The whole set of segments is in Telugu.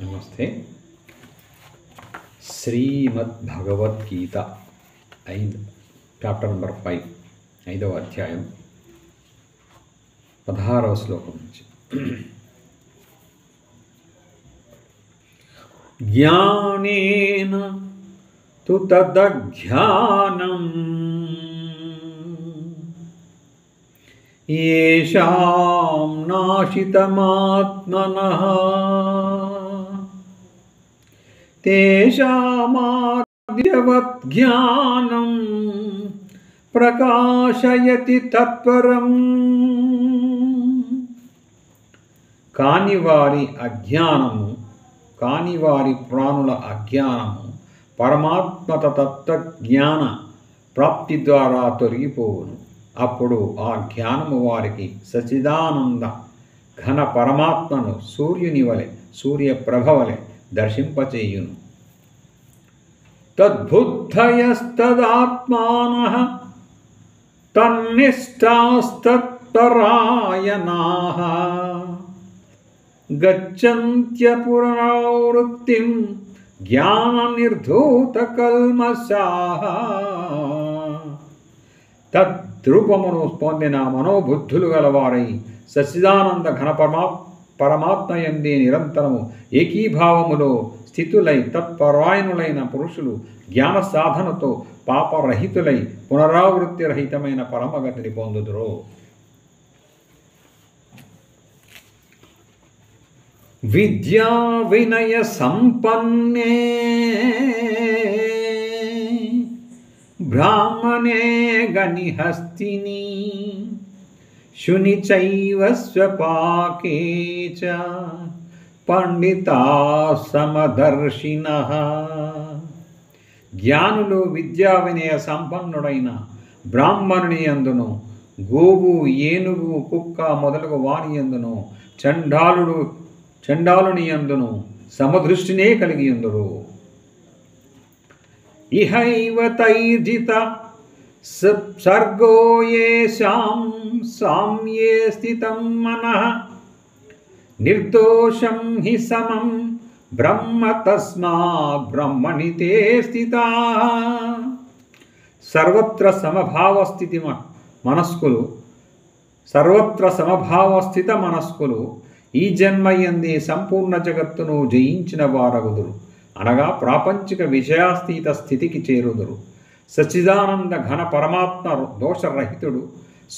నమస్తే. శ్రీమద్భగవద్గీత 5 చాప్టర్ నంబర్ 5 5వ అధ్యాయం 16వ శ్లోకం నుంచి. జ్ఞానేన తు తదజ్ఞానం ఏషాం నాశితమాత్మనః తేషామాద్యవత్ జ్ఞానం ప్రకాశయతి తత్పరం. కానివారి ప్రాణుల అజ్ఞానము పరమాత్మ తత్వజ్ఞాన ప్రాప్తి ద్వారా తొలగిపోవును. అప్పుడు ఆ జ్ఞానము వారికి సచ్చిదానంద ఘన పరమాత్మను సూర్యప్రభ వలె దర్శింపచేయును. తద్బుద్ధయస్తదాత్మానః తన్నిష్టాస్తత్పరాయణాః గచ్చంత్య పునరావృత్తిం జ్ఞాననిర్ధూతకల్మషాః. తద్రూపమును పొందిన మనోబుద్ధులు గలవారై సచ్చిదానంద ఘన పరమాత్మయందే నిరంతరము ఏకీభావములో స్థితులై తత్పరాయణులైన పురుషులు జ్ఞాన సాధనతో పాపరహితులై పునరావృత్తి రహితమైన పరమగతిని పొందుదురు. విద్యా వినయ సంపన్నే బ్రాహ్మణే గనిహస్తిని శుని చైవ స్వపాకే చ పండితా సమదర్శినః. జ్ఞానులు విద్యా వినయ సంపన్నుడైన బ్రాహ్మణుని యందును, గోవు ఏనుగు కుక్క మొదలగు వాని యందును, చండాలుని యందును సమదృష్టినే కలిగి ఉందురు. ఇహైవ తైర్జిత సర్గో యేషాం సామ్యే స్థితం మనః నిర్దోషం హి సమం బ్రహ్మ తస్మాత్ బ్రహ్మణి తే స్థితాః. సర్వత్ర సమభావస్థిత మనస్కులు ఈ జన్మయందే సంపూర్ణ జగత్తును జయించిన వారగుదురు, అనగా ప్రాపంచిక విషయాస్తీత స్థితికి చేరుదురు. సచ్చిదానంద ఘన పరమాత్మ దోషరహితుడు,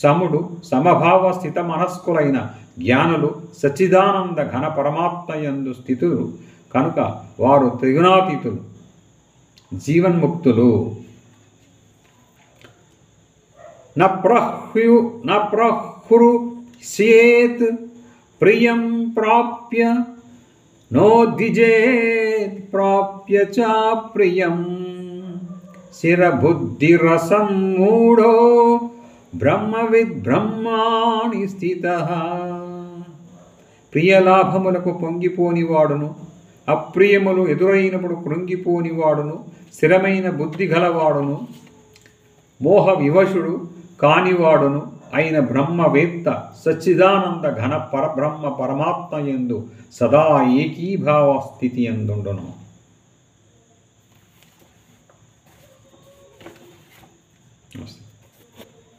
సముడు, సమభావ స్థిత మనస్కులైన జ్ఞానులు సచ్చిదానంద ఘన పరమాత్మయందు స్థితులు కనుక వారు త్రిగుణాతీతులు, జీవన్ముక్తులు. న ప్రహృష్యేత్ ప్రియం ప్రాప్య నోద్విజేత్ ప్రాప్య చ ప్రియం శిరబుద్ధిరసం మూఢో బ్రహ్మవిద్ బ్రహ్మాణి స్థితః. ప్రియలాభములకు పొంగిపోనివాడును, అప్రియములు ఎదురైనప్పుడు కృంగిపోనివాడును, స్థిరమైన బుద్ధి గలవాడును, మోహ వివశుడు కానివాడును అయిన బ్రహ్మవేత్త సచ్చిదానంద ఘన పరబ్రహ్మ పరమాత్మ యందు సదా ఏకీభావ స్థితి యందుండును.